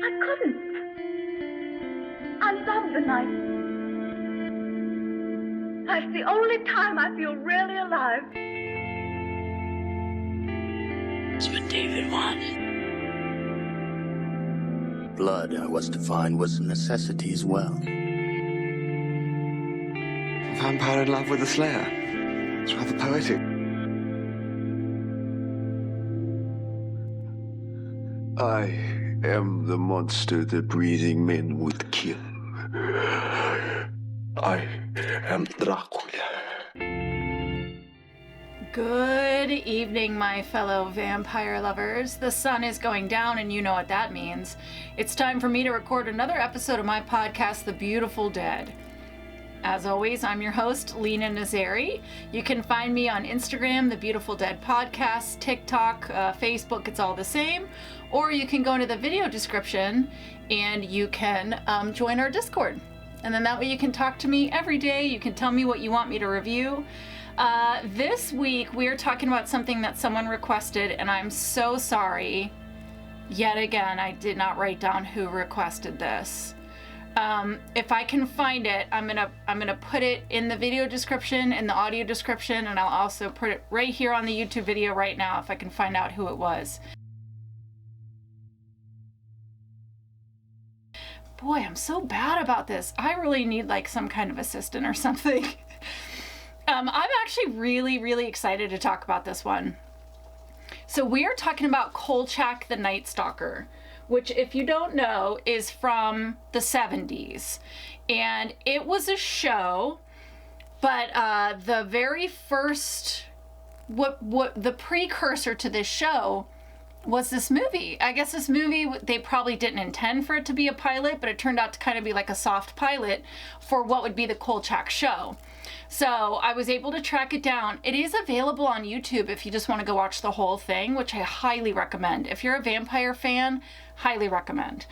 I couldn't. I love the night. That's the only time I feel really alive. That's what David wanted. Blood, I was to find, was a necessity as well. A vampire in love with a slayer. It's rather poetic. I am the monster that breathing men would kill. I am Dracula. Good evening, my fellow vampire lovers. The sun is going down, and you know what that means. It's time for me to record another episode of my podcast, The Beautiful Dead. As always, I'm your host, Lena Nazari. You can find me on Instagram, The Beautiful Dead Podcast, TikTok, Facebook, it's all the same. Or you can go into the video description and you can join our Discord. And then that way you can talk to me every day. You can tell me what you want me to review. This week we are talking about something that someone requested, and I'm so sorry. Yet again, I did not write down who requested this. If I can find it, I'm gonna put it in the video description, in the audio description, and I'll also put it right here on the YouTube video right now if I can find out who it was. Boy, I'm so bad about this. I really need like some kind of assistant or something. I'm actually really excited to talk about this one. So we are talking about Kolchak the Night Stalker, which, if you don't know, is from the 70s. And it was a show, but the very first, what the precursor to this show was this movie. I guess this movie, they probably didn't intend for it to be a pilot, but it turned out to kind of be like a soft pilot for what would be the Kolchak show. So I was able to track it down. It is available on YouTube if you just want to go watch the whole thing, which I highly recommend. If you're a vampire fan, highly recommend.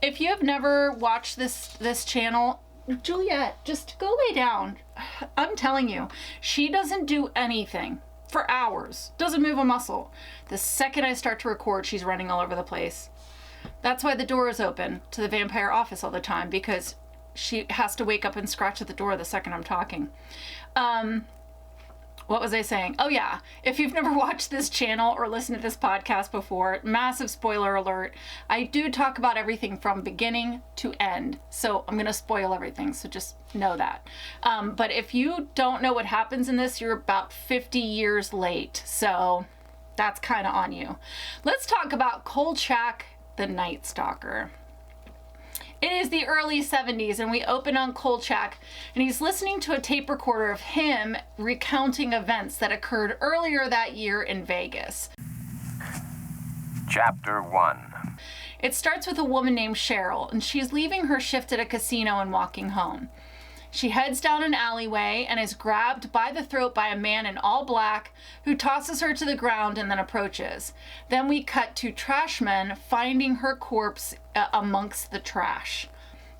If you have never watched this channel, Juliet, just go lay down. I'm telling you, she doesn't do anything for hours, doesn't move a muscle. The second I start to record, she's running all over the place. That's why the door is open to the vampire office all the time, because she has to wake up and scratch at the door the second I'm talking. What was I saying? Oh yeah, if you've never watched this channel or listened to this podcast before, massive spoiler alert, I do talk about everything from beginning to end. So I'm gonna spoil everything, so just know that. But if you don't know what happens in this, you're about 50 years late. So that's kind of on you. Let's talk about Kolchak the Night Stalker. It is the early 70s, and we open on Kolchak, and he's listening to a tape recorder of him recounting events that occurred earlier that year in Vegas. Chapter 1. It starts with a woman named Cheryl, and she's leaving her shift at a casino and walking home. She heads down an alleyway and is grabbed by the throat by a man in all black who tosses her to the ground and then approaches. Then we cut to trashmen finding her corpse amongst the trash.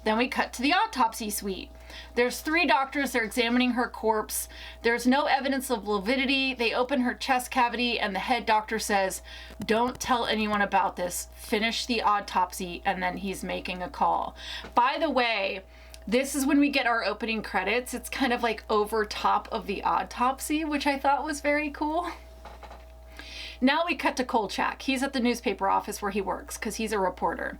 Then we cut to the autopsy suite. There's 3 doctors, they're examining her corpse. There's no evidence of lividity. They open her chest cavity and the head doctor says, "Don't tell anyone about this. Finish the autopsy," and then he's making a call. By the way, this is when we get our opening credits. It's kind of like over top of the autopsy, which I thought was very cool. Now we cut to Kolchak. He's at the newspaper office where he works because he's a reporter.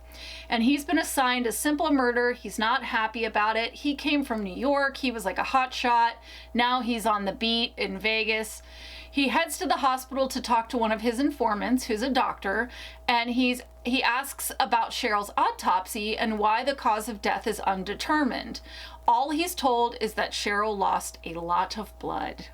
And he's been assigned a simple murder. He's not happy about it. He came from New York. He was like a hot shot. Now he's on the beat in Vegas. He heads to the hospital to talk to one of his informants, who's a doctor, and he asks about Cheryl's autopsy and why the cause of death is undetermined. All he's told is that Cheryl lost a lot of blood.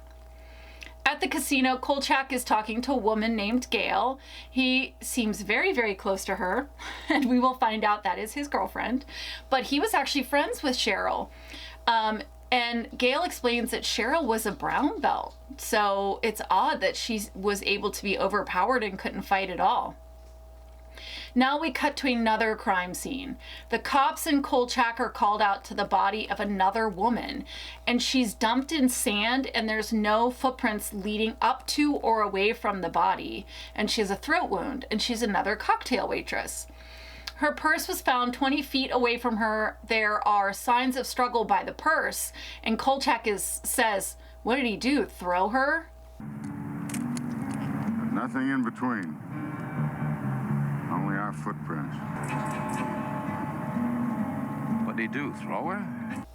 At the casino, Kolchak is talking to a woman named Gail. He seems very close to her, and we will find out that is his girlfriend, but he was actually friends with Cheryl. And Gail explains that Cheryl was a brown belt, so it's odd that she was able to be overpowered and couldn't fight at all. Now we cut to another crime scene. The cops in Kolchak are called out to the body of another woman, and she's dumped in sand and there's no footprints leading up to or away from the body, and she has a throat wound, and she's another cocktail waitress. Her purse was found 20 feet away from her. There are signs of struggle by the purse. And Kolchak says, what did he do, throw her? Nothing in between. Only our footprints. What did he do, throw her?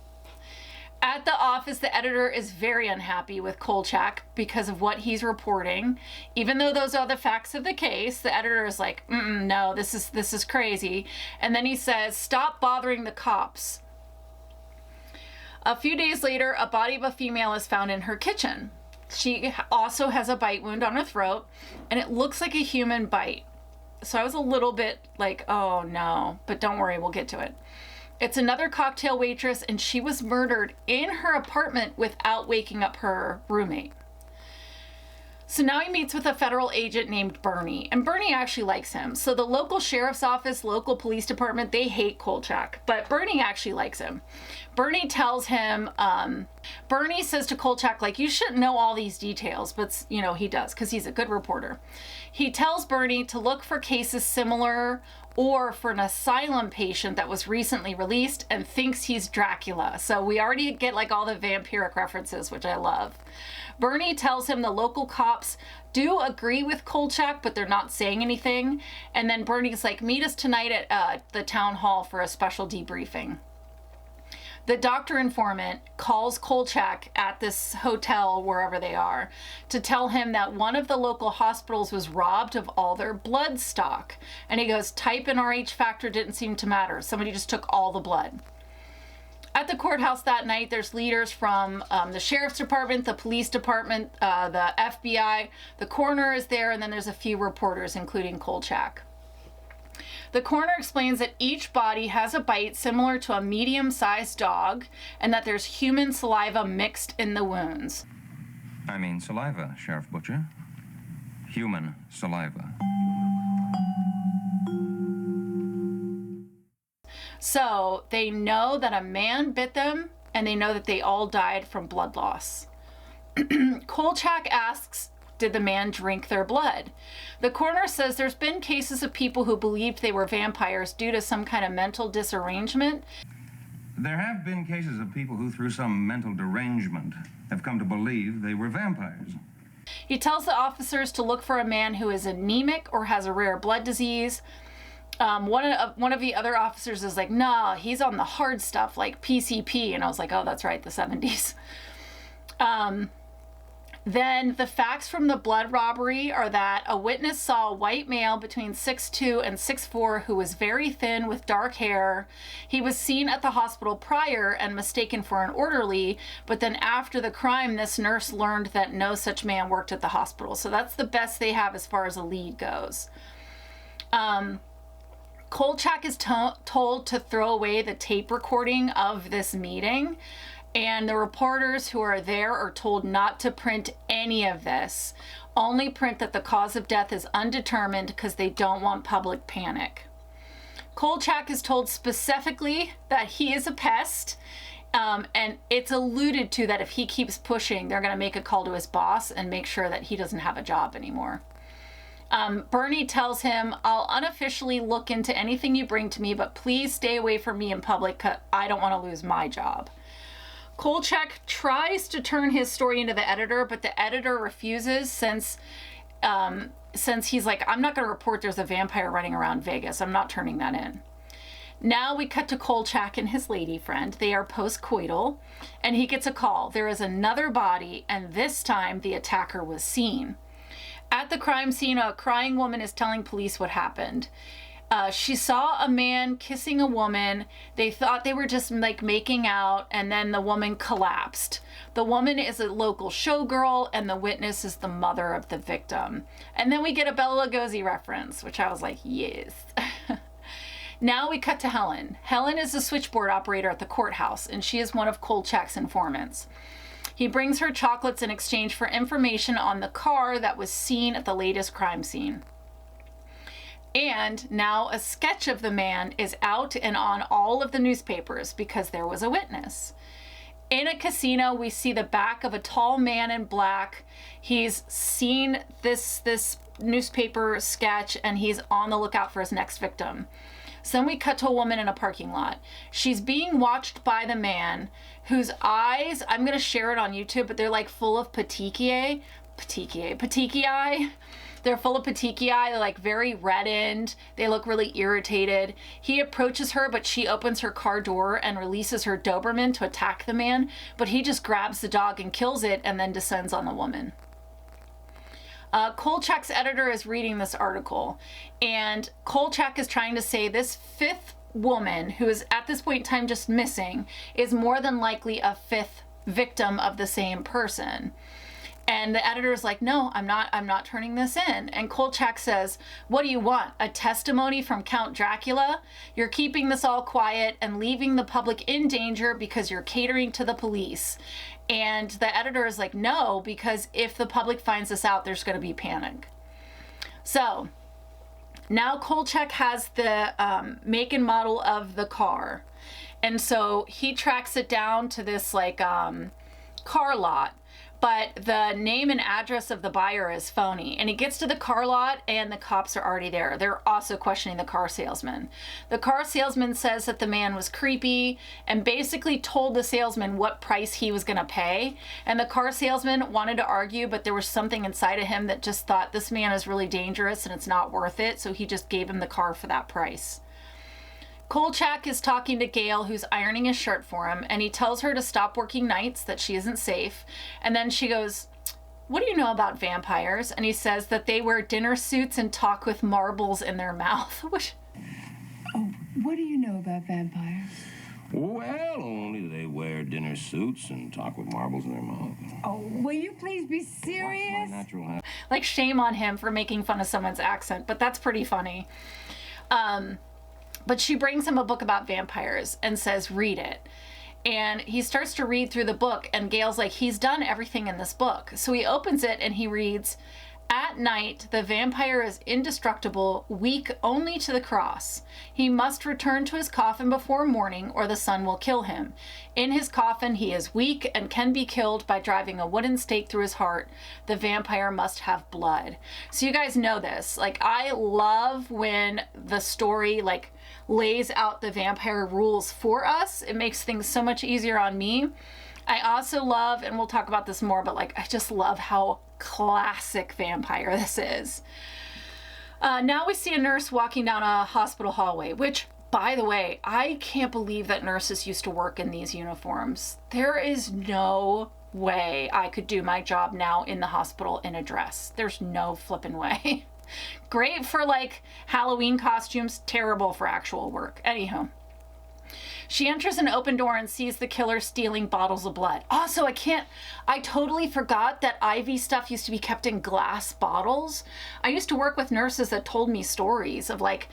At the office, the editor is very unhappy with Kolchak because of what he's reporting. Even though those are the facts of the case, the editor is like, no, this is crazy. And then he says, stop bothering the cops. A few days later, a body of a female is found in her kitchen. She also has a bite wound on her throat, and it looks like a human bite. So I was a little bit like, oh no, but don't worry, we'll get to it. It's another cocktail waitress, and she was murdered in her apartment without waking up her roommate. So now he meets with a federal agent named Bernie, and Bernie actually likes him. So the local sheriff's office, local police department, they hate Kolchak, but Bernie actually likes him. Bernie tells him, Bernie says to Kolchak, like, you shouldn't know all these details, but, you know, he does, because he's a good reporter. He tells Bernie to look for cases similar or for an asylum patient that was recently released and thinks he's Dracula. So we already get like all the vampiric references, which I love. Bernie tells him the local cops do agree with Kolchak, but they're not saying anything. And then Bernie's like, meet us tonight at the town hall for a special debriefing. The doctor informant calls Kolchak at this hotel, wherever they are, to tell him that one of the local hospitals was robbed of all their blood stock. And he goes, type and RH factor didn't seem to matter. Somebody just took all the blood. At the courthouse that night, there's leaders from the sheriff's department, the police department, the FBI, the coroner is there, and then there's a few reporters, including Kolchak. The coroner explains that each body has a bite similar to a medium-sized dog and that there's human saliva mixed in the wounds. I mean saliva, Sheriff Butcher. Human saliva. So they know that a man bit them and they know that they all died from blood loss. Kolchak asks, did the man drink their blood? The coroner says there's been cases of people who believed they were vampires due to some kind of mental disarrangement. There have been cases of people who, through some mental derangement, have come to believe they were vampires. He tells the officers to look for a man who is anemic or has a rare blood disease. One of the other officers is like, nah, he's on the hard stuff like PCP. And I was like, oh, that's right, the 70s. Then the facts from the blood robbery are that a witness saw a white male between 6'2" and 6'4" who was very thin with dark hair. He was seen at the hospital prior and mistaken for an orderly, but then after the crime, this nurse learned that no such man worked at the hospital. So that's the best they have as far as a lead goes. Kolchak is told to throw away the tape recording of this meeting. And the reporters who are there are told not to print any of this. Only print that the cause of death is undetermined because they don't want public panic. Kolchak is told specifically that he is a pest. And it's alluded to that if he keeps pushing, they're going to make a call to his boss and make sure that he doesn't have a job anymore. Bernie tells him, I'll unofficially look into anything you bring to me, but please stay away from me in public because I don't want to lose my job. Kolchak tries to turn his story into the editor, but the editor refuses since he's like, I'm not going to report there's a vampire running around Vegas. I'm not turning that in. Now we cut to Kolchak and his lady friend. They are post-coital, and he gets a call. There is another body, and this time the attacker was seen. At the crime scene, a crying woman is telling police what happened. She saw a man kissing a woman. They thought they were just like making out, and then the woman collapsed. The woman is a local showgirl, and the witness is the mother of the victim. And then we get a Bela Lugosi reference, which I was like, yes. Now we cut to Helen. Helen is a switchboard operator at the courthouse, and she is one of Kolchak's informants. He brings her chocolates in exchange for information on the car that was seen at the latest crime scene. And now a sketch of the man is out and on all of the newspapers because there was a witness. In a casino, we see the back of a tall man in black. He's seen this newspaper sketch and he's on the lookout for his next victim. So then we cut to a woman in a parking lot. She's being watched by the man whose eyes, I'm going to share it on YouTube, but they're like full of petechiae. They're full of petechiae. They're like very reddened. They look really irritated. He approaches her, but she opens her car door and releases her Doberman to attack the man. But he just grabs the dog and kills it and then descends on the woman. Kolchak's editor is reading this article, and Kolchak is trying to say this fifth woman, who is at this point in time just missing, is more than likely a fifth victim of the same person. And the editor is like, no, I'm not turning this in. And Kolchak says, what do you want? A testimony from Count Dracula? You're keeping this all quiet and leaving the public in danger because you're catering to the police. And the editor is like, no, because if the public finds this out, there's going to be panic. So now Kolchak has the make and model of the car. And so he tracks it down to this like car lot. But the name and address of the buyer is phony. And he gets to the car lot and the cops are already there. They're also questioning the car salesman. The car salesman says that the man was creepy and basically told the salesman what price he was going to pay. And the car salesman wanted to argue, but there was something inside of him that just thought this man is really dangerous and it's not worth it. So he just gave him the car for that price. Kolchak is talking to Gail, who's ironing his shirt for him, and he tells her to stop working nights, that she isn't safe. And then she goes, what do you know about vampires? And he says that they wear dinner suits and talk with marbles in their mouth. Oh, what do you know about vampires? Well, only they wear dinner suits and talk with marbles in their mouth. Oh, will you please be serious? My natural habit. Like, shame on him for making fun of someone's accent, but that's pretty funny. But she brings him a book about vampires and says, read it. And he starts to read through the book, and Gail's like, he's done everything in this book. So he opens it and he reads, at night, the vampire is indestructible, weak only to the cross. He must return to his coffin before morning or the sun will kill him. In his coffin, he is weak and can be killed by driving a wooden stake through his heart. The vampire must have blood. So you guys know this. Like, I love when the story, like, lays out the vampire rules for us. It makes things so much easier on me. I also love, and we'll talk about this more, but like, I just love how classic vampire this is. Now we see a nurse walking down a hospital hallway, which, by the way, I can't believe that nurses used to work in these uniforms. There is no way I could do my job now in the hospital in a dress. There's no flippin' way. Great for like Halloween costumes, terrible for actual work. Anywho. She enters an open door and sees the killer stealing bottles of blood. Also, I totally forgot that IV stuff used to be kept in glass bottles. I used to work with nurses that told me stories of like,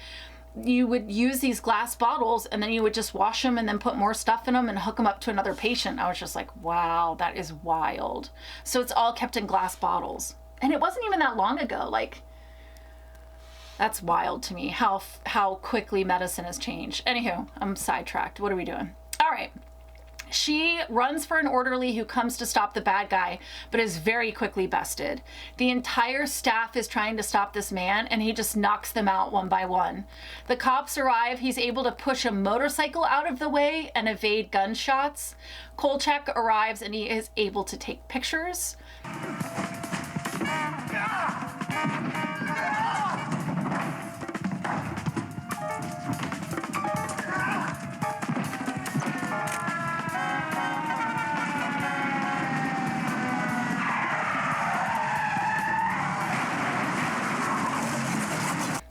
you would use these glass bottles and then you would just wash them and then put more stuff in them and hook them up to another patient. I was just like, wow, that is wild. So it's all kept in glass bottles. And it wasn't even that long ago. Like, that's wild to me, how quickly medicine has changed. Anywho, I'm sidetracked. What are we doing? All right. She runs for an orderly who comes to stop the bad guy, but is very quickly bested. The entire staff is trying to stop this man, and he just knocks them out one by one. The cops arrive. He's able to push a motorcycle out of the way and evade gunshots. Kolchak arrives, and he is able to take pictures.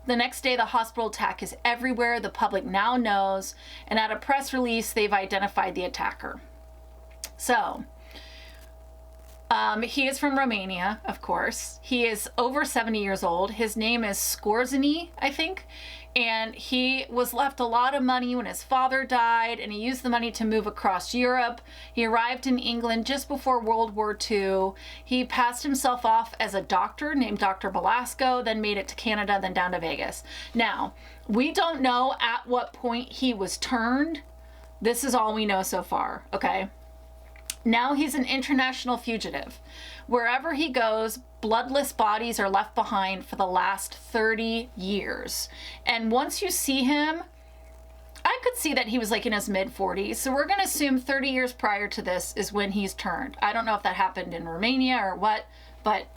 The next day, the hospital attack is everywhere. The public now knows, and at a press release, they've identified the attacker. So, he is from Romania, of course. He is over 70 years old. His name is Skorzeny, I think. And he was left a lot of money when his father died, and he used the money to move across Europe. He arrived in England just before World War II. He passed himself off as a doctor named Dr. Belasco, then made it to Canada, then down to Vegas. Now, we don't know at what point he was turned. This is all we know so far, okay? Now he's an international fugitive. Wherever he goes, bloodless bodies are left behind for the last 30 years. And once you see him, could see that he was like in his mid-40s. So we're going to assume 30 years prior to this is when he's turned. I don't know if that happened in Romania or what, but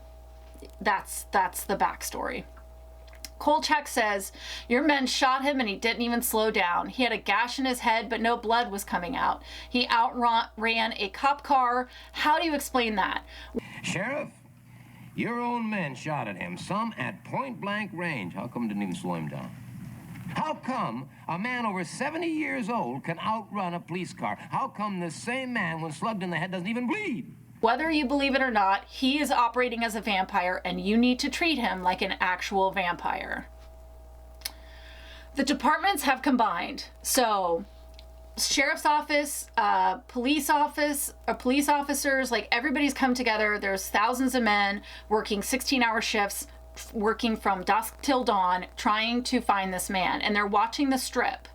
that's the backstory. Kolchak says, your men shot him and he didn't even slow down. He had a gash in his head, but no blood was coming out. He outran a cop car. How do you explain that? Sheriff, your own men shot at him, some at point-blank range. How come it didn't even slow him down? How come a man over 70 years old can outrun a police car? How come the same man, when slugged in the head, doesn't even bleed? Whether you believe it or not, he is operating as a vampire, and you need to treat him like an actual vampire. The departments have combined. So, sheriff's office, police officers, like everybody's come together. There's thousands of men working 16-hour shifts, working from dusk till dawn, trying to find this man. And they're watching the strip.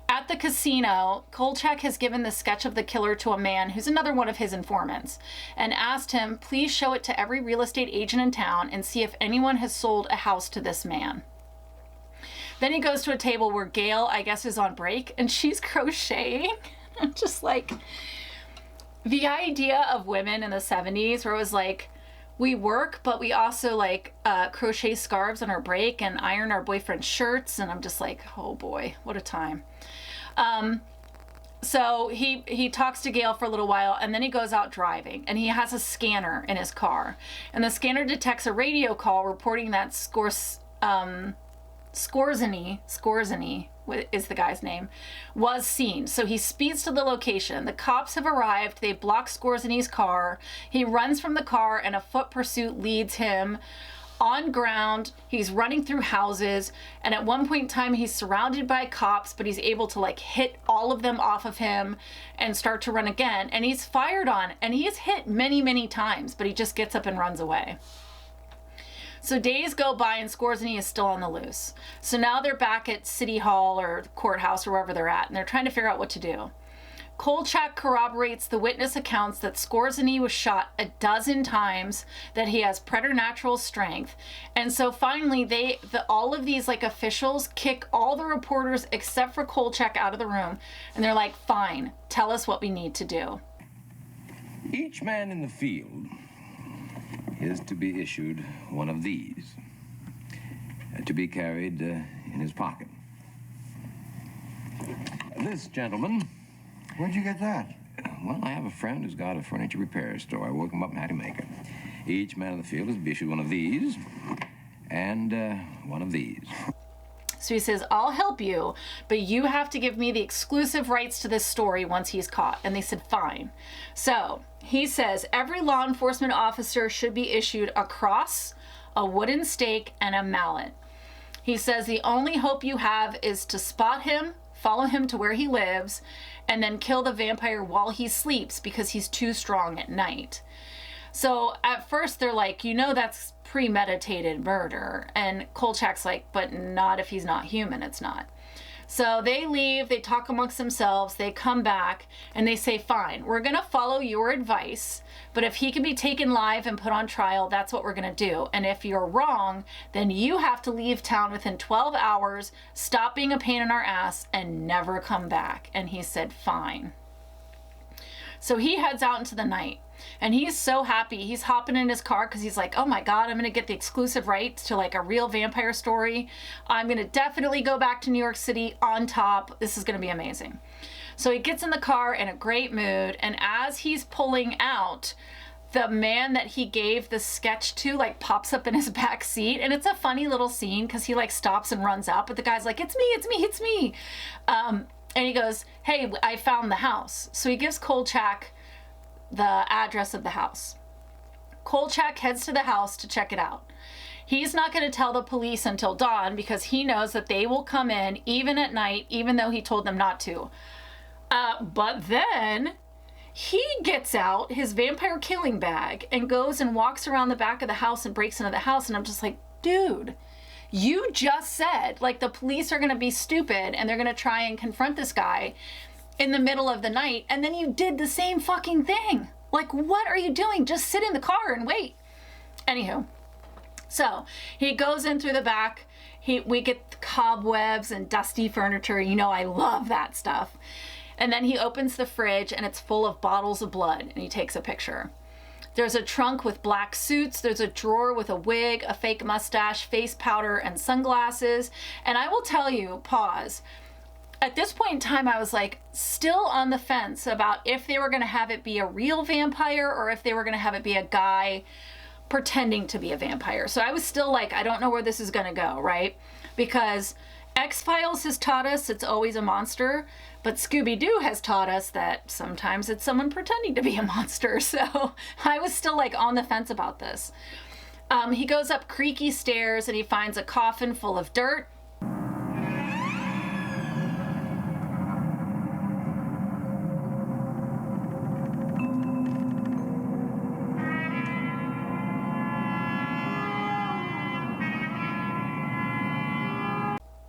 At the casino, Kolchak has given the sketch of the killer to a man who's another one of his informants and asked him, please show it to every real estate agent in town and see if anyone has sold a house to this man. Then he goes to a table where Gail, I guess, is on break and she's crocheting. I'm just like, the idea of women in the 70s where it was like, we work, but we also like crochet scarves on our break and iron our boyfriend's shirts. And I'm just like, oh boy, what a time. So he talks to Gail for a little while and then he goes out driving and he has a scanner in his car. And the scanner detects a radio call reporting that Skorzeny is the guy's name, was seen. So he speeds to the location. The cops have arrived. They block Skorzeny's car. He runs from the car and a foot pursuit leads him on ground. He's running through houses. And at one point in time, he's surrounded by cops, but he's able to like hit all of them off of him and start to run again. And he's fired on and he is hit many, many times, but he just gets up and runs away. So days go by and Skorzeny is still on the loose. So now they're back at City Hall or the courthouse or wherever they're at, and they're trying to figure out what to do. Kolchak corroborates the witness accounts that Skorzeny was shot a dozen times, that he has preternatural strength. And so finally, all of these like officials kick all the reporters except for Kolchak out of the room. And they're like, fine, tell us what we need to do. Each man in the field is to be issued one of these, to be carried in his pocket. This gentleman... Where'd you get that? Well, I have a friend who's got a furniture repair store. I woke him up and had him make it. Each man in the field is to be issued one of these and one of these. So he says, I'll help you, but you have to give me the exclusive rights to this story once he's caught. And they said, fine. So he says, every law enforcement officer should be issued a cross, a wooden stake, and a mallet. He says, the only hope you have is to spot him, follow him to where he lives, and then kill the vampire while he sleeps because he's too strong at night. So at first they're like, that's premeditated murder. And Kolchak's like, but not if he's not human, it's not. So they leave, they talk amongst themselves, they come back, and they say, fine, we're going to follow your advice, but if he can be taken live and put on trial, that's what we're going to do. And if you're wrong, then you have to leave town within 12 hours, stop being a pain in our ass, and never come back. And he said, fine. So he heads out into the night. And he's so happy. He's hopping in his car because he's like, oh my God, I'm going to get the exclusive rights to like a real vampire story. I'm going to definitely go back to New York City on top. This is going to be amazing. So he gets in the car in a great mood. And as he's pulling out, the man that he gave the sketch to like pops up in his back seat. And it's a funny little scene because he like stops and runs up. But the guy's like, it's me, it's me, it's me. And he goes, hey, I found the house. So he gives Kolchak the address of the house. Kolchak heads to the house to check it out. He's not going to tell the police until dawn because he knows that they will come in even at night, even though he told them not to. But then he gets out his vampire killing bag and goes and walks around the back of the house and breaks into the house. And I'm just like, dude, you just said like the police are going to be stupid and they're going to try and confront this guy in the middle of the night, and then you did the same fucking thing. Like, what are you doing? Just sit in the car and wait. Anywho, so he goes in through the back. We get cobwebs and dusty furniture. You know, I love that stuff. And then he opens the fridge and it's full of bottles of blood and he takes a picture. There's a trunk with black suits. There's a drawer with a wig, a fake mustache, face powder, and sunglasses. And I will tell you, pause. At this point in time, I was like still on the fence about if they were going to have it be a real vampire or if they were going to have it be a guy pretending to be a vampire. So I was still like, I don't know where this is going to go, right? Because X-Files has taught us it's always a monster, but Scooby-Doo has taught us that sometimes it's someone pretending to be a monster. So I was still like on the fence about this. He goes up creaky stairs and he finds a coffin full of dirt.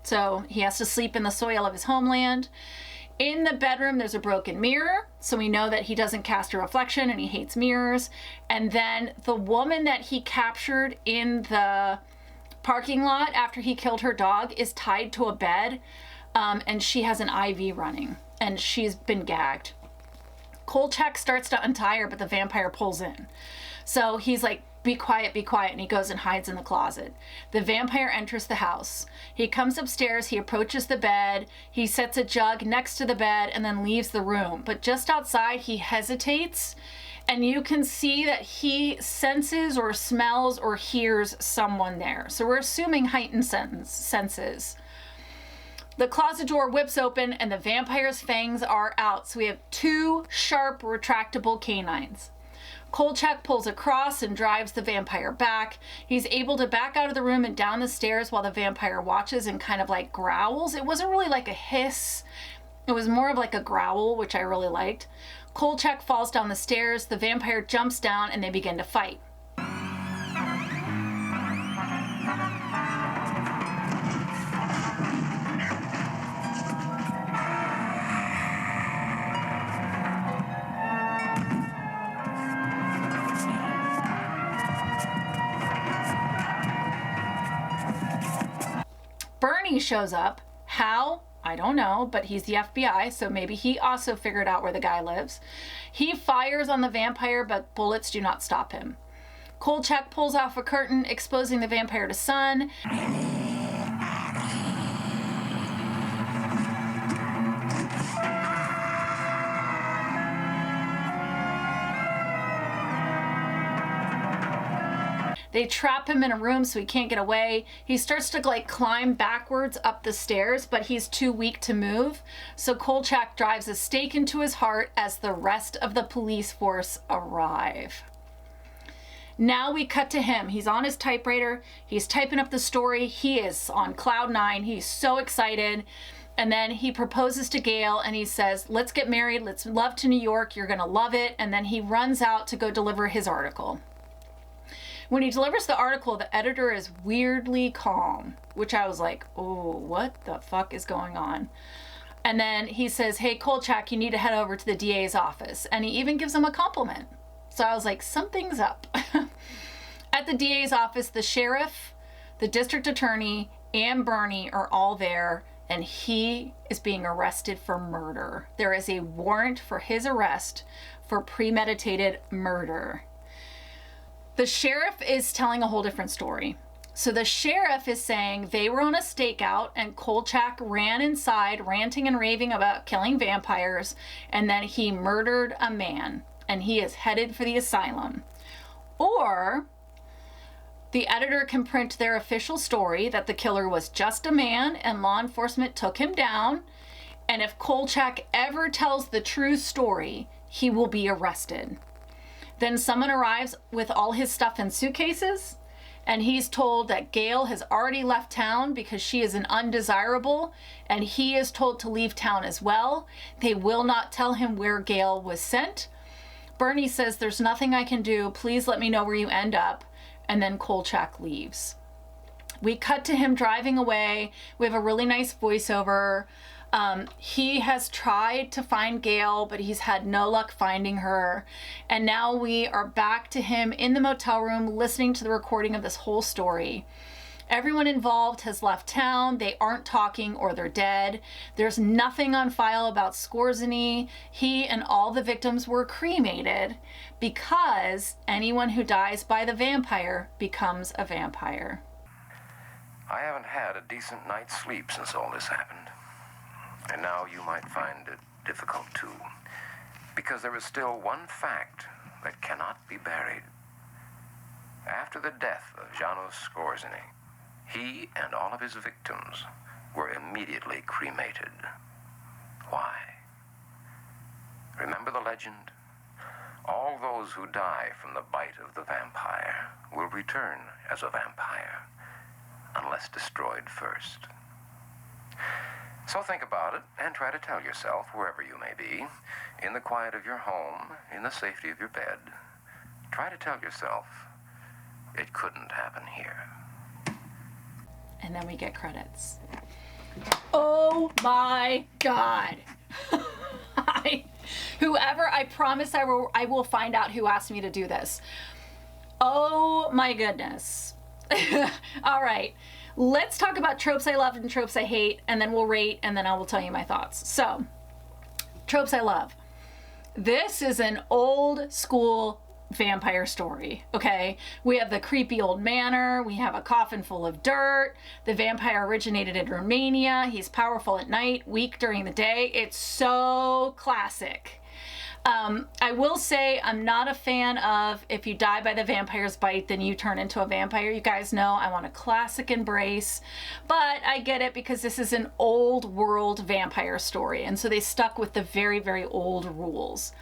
So he has to sleep in the soil of his homeland. In the bedroom, there's a broken mirror. So we know that he doesn't cast a reflection and he hates mirrors. And then the woman that he captured in the parking lot after he killed her dog is tied to a bed. And she has an IV running and she's been gagged. Kolchak starts to untie her, but the vampire pulls in. So he's like, be quiet, and he goes and hides in the closet. The vampire enters the house. He comes upstairs, he approaches the bed, he sets a jug next to the bed and then leaves the room. But just outside, he hesitates and you can see that he senses or smells or hears someone there. So we're assuming heightened senses. The closet door whips open and the vampire's fangs are out. So we have 2 sharp retractable canines. Kolchak pulls across and drives the vampire back. He's able to back out of the room and down the stairs while the vampire watches and kind of like growls. It wasn't really like a hiss. It was more of like a growl, which I really liked. Kolchak falls down the stairs. The vampire jumps down and they begin to fight. Bernie shows up. How? I don't know, but he's the FBI, so maybe he also figured out where the guy lives. He fires on the vampire, but bullets do not stop him. Kolchak pulls off a curtain, exposing the vampire to sun. They trap him in a room so he can't get away. He starts to like climb backwards up the stairs, but he's too weak to move. So Kolchak drives a stake into his heart as the rest of the police force arrive. Now we cut to him. He's on his typewriter. He's typing up the story. He is on cloud 9. He's so excited. And then he proposes to Gail and he says, let's get married. Let's love to New York. You're going to love it. And then he runs out to go deliver his article. When he delivers the article, the editor is weirdly calm, which I was like, oh, what the fuck is going on? And then he says, hey, Kolchak, you need to head over to the DA's office. And he even gives him a compliment. So I was like, something's up. At the DA's office, the sheriff, the district attorney, and Bernie are all there, and he is being arrested for murder. There is a warrant for his arrest for premeditated murder. The sheriff is telling a whole different story. So the sheriff is saying they were on a stakeout and Kolchak ran inside ranting and raving about killing vampires, and then he murdered a man and he is headed for the asylum. Or the editor can print their official story that the killer was just a man and law enforcement took him down, and if Kolchak ever tells the true story, he will be arrested. Then someone arrives with all his stuff in suitcases, and he's told that Gail has already left town because she is an undesirable, and he is told to leave town as well. They will not tell him where Gail was sent. Bernie says, there's nothing I can do. Please let me know where you end up. And then Kolchak leaves. We cut to him driving away. We have a really nice voiceover. He has tried to find Gail, but he's had no luck finding her. And now we are back to him in the motel room listening to the recording of this whole story. Everyone involved has left town. They aren't talking or they're dead. There's nothing on file about Skorzeny. He and all the victims were cremated because anyone who dies by the vampire becomes a vampire. I haven't had a decent night's sleep since all this happened. And now you might find it difficult too. Because there is still one fact that cannot be buried. After the death of Janos Skorzeny, he and all of his victims were immediately cremated. Why? Remember the legend? All those who die from the bite of the vampire will return as a vampire, unless destroyed first. So think about it and try to tell yourself, wherever you may be, in the quiet of your home, in the safety of your bed, try to tell yourself, it couldn't happen here. And then we get credits. Oh my God. I promise I will find out who asked me to do this. Oh my goodness. All right. Let's talk about tropes I love and tropes I hate, and then we'll rate, and then I will tell you my thoughts. So, tropes I love. This is an old school vampire story, okay? We have the creepy old manor. We have a coffin full of dirt. The vampire originated in Romania. He's powerful at night, weak during the day. It's so classic. I will say I'm not a fan of if you die by the vampire's bite, then you turn into a vampire. You guys know I want a classic embrace, but I get it because this is an old world vampire story. And so they stuck with the very, very old rules.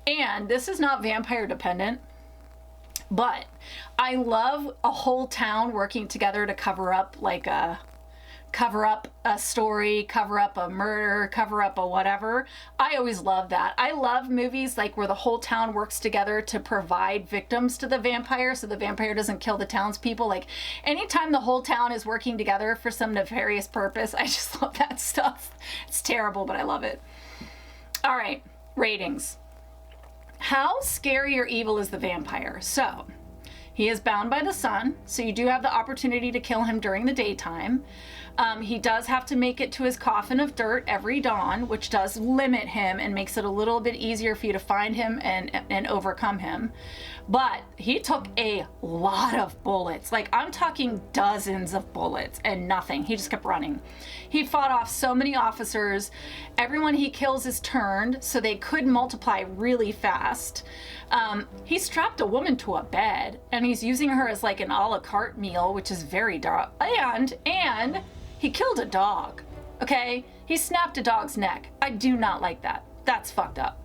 And this is not vampire dependent, but I love a whole town working together to cover up a story, cover up a murder, cover up a whatever. I always love that. I love movies like where the whole town works together to provide victims to the vampire so the vampire doesn't kill the townspeople. Like anytime the whole town is working together for some nefarious purpose, I just love that stuff. It's terrible, but I love it. All right, ratings. How scary or evil is the vampire? So, he is bound by the sun, so you do have the opportunity to kill him during the daytime. He does have to make it to his coffin of dirt every dawn, which does limit him and makes it a little bit easier for you to find him and overcome him. But he took a lot of bullets. Like, I'm talking dozens of bullets and nothing. He just kept running. He fought off so many officers. Everyone he kills is turned, so they could multiply really fast. He strapped a woman to a bed, and he's using her as like an a la carte meal, which is very dark. And he killed a dog, okay? He snapped a dog's neck. I do not like that. That's fucked up.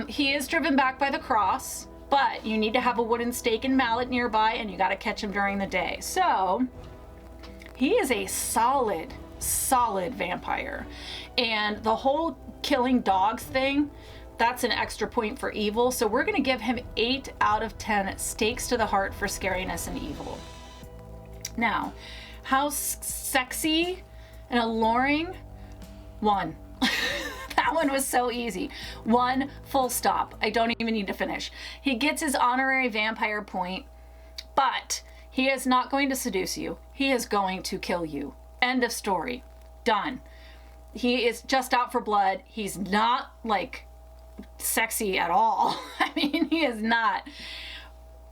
He is driven back by the cross, but you need to have a wooden stake and mallet nearby, and you got to catch him during the day. So he is a solid vampire. And the whole killing dogs thing, that's an extra point for evil. So we're going to give him 8 out of 10 stakes to the heart for scariness and evil. Now, how sexy and alluring? 1. That one was so easy. 1, full stop. I don't even need to finish. He gets his honorary vampire point, but he is not going to seduce you. He is going to kill you. End of story. Done. He is just out for blood. He's not like sexy at all. I mean, he is not.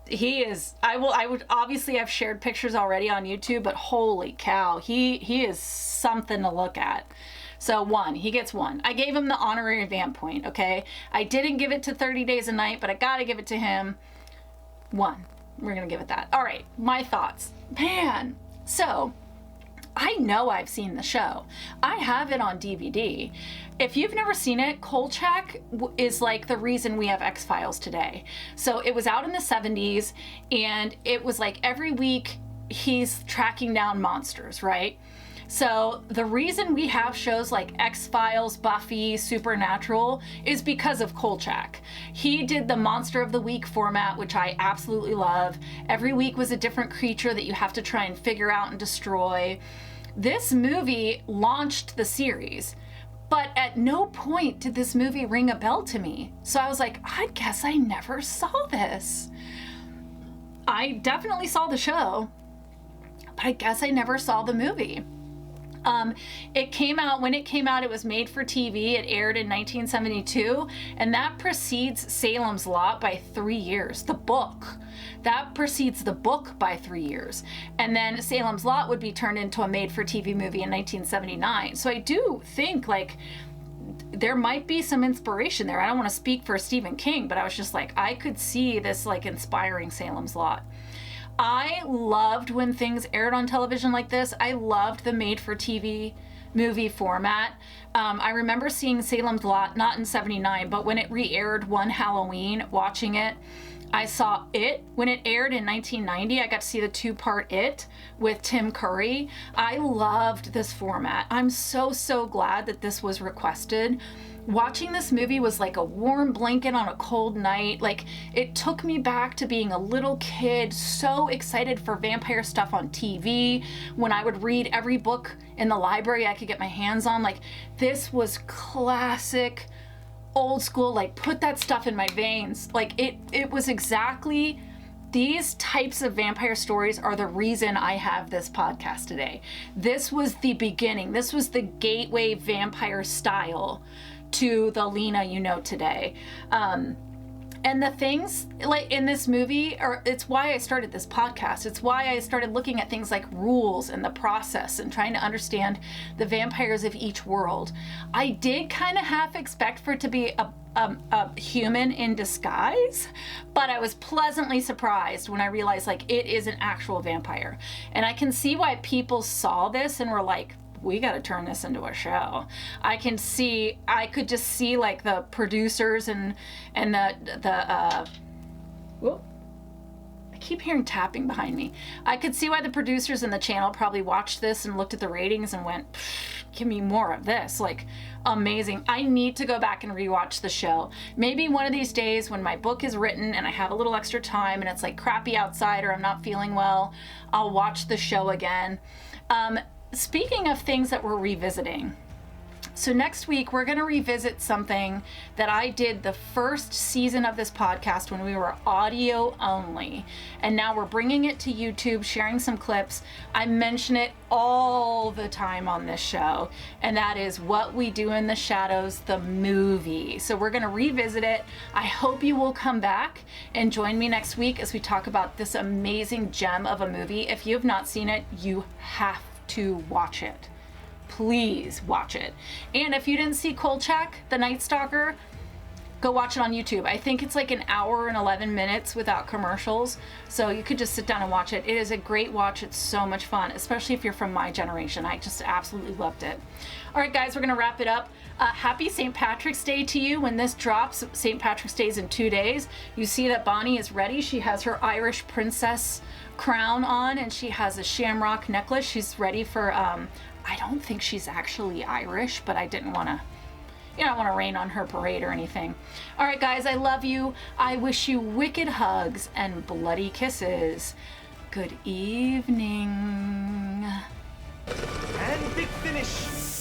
He is, I would obviously, I've shared pictures already on YouTube, but holy cow, he is something to look at. So 1, he gets 1. I gave him the honorary vamp point, okay? I didn't give it to 30 Days a Night, but I gotta give it to him. 1. We're gonna give it that. All right, my thoughts. Man, so I know I've seen the show. I have it on DVD. If you've never seen it, Kolchak is like the reason we have X-Files today. So it was out in the 70s, and it was like every week he's tracking down monsters, right? So the reason we have shows like X-Files, Buffy, Supernatural is because of Kolchak. He did the Monster of the Week format, which I absolutely love. Every week was a different creature that you have to try and figure out and destroy. This movie launched the series, but at no point did this movie ring a bell to me. So I was like, I guess I never saw this. I definitely saw the show. but I guess I never saw the movie. It came out, when it came out, it was made for TV. It aired in 1972, and that precedes Salem's Lot by 3 years. The book. That precedes the book by 3 years. And then Salem's Lot would be turned into a made-for-TV movie in 1979. So I do think, like, there might be some inspiration there. I don't want to speak for Stephen King, but I was just like, I could see this, like, inspiring Salem's Lot. I loved when things aired on television like this. I loved the made-for-TV movie format. I remember seeing Salem's Lot, not in 79, but when it re-aired one Halloween, watching it. I saw It. When it aired in 1990, I got to see the 2-part It with Tim Curry. I loved this format. I'm so, so glad that this was requested. Watching this movie was like a warm blanket on a cold night. Like, it took me back to being a little kid, so excited for vampire stuff on TV, when I would read every book in the library I could get my hands on. Like, this was classic, old school, like, put that stuff in my veins. Like, it was exactly, these types of vampire stories are the reason I have this podcast today. This was the beginning. This was the gateway vampire style to the Lena you know today. And the things like in this movie, it's why I started this podcast. It's why I started looking at things like rules and the process and trying to understand the vampires of each world. I did kind of half expect for it to be a human in disguise, but I was pleasantly surprised when I realized, like, it is an actual vampire. And I can see why people saw this and were like, we got to turn this into a show. I could just see, like, the producers and whoop. I keep hearing tapping behind me. I could see why the producers and the channel probably watched this and looked at the ratings and went, give me more of this. Like, amazing. I need to go back and rewatch the show. Maybe one of these days when my book is written and I have a little extra time and it's like crappy outside or I'm not feeling well, I'll watch the show again. Speaking of things that we're revisiting, so next week we're going to revisit something that I did the first season of this podcast when we were audio only, and now we're bringing it to YouTube, sharing some clips. I mention it all the time on this show, and that is What We Do in the Shadows, the movie. So we're going to revisit it. I hope you will come back and join me next week as we talk about this amazing gem of a movie. If you have not seen it, you have to watch it. Please watch it. And if you didn't see Kolchak, the Night Stalker, go watch it on YouTube. I think it's like an hour and 11 minutes without commercials, so you could just sit down and watch it. It is a great watch. It's so much fun, especially if you're from my generation. I just absolutely loved it. All right, guys, we're gonna wrap it up. Happy St. Patrick's Day to you. When this drops, St. Patrick's Day is in 2 days. You see that Bonnie is ready. She has her Irish princess crown on, and she has a shamrock necklace. She's ready for, I don't think she's actually Irish, but I didn't want to, I don't want to rain on her parade or anything. All right, guys, I love you. I wish you wicked hugs and bloody kisses. Good evening. And big finish.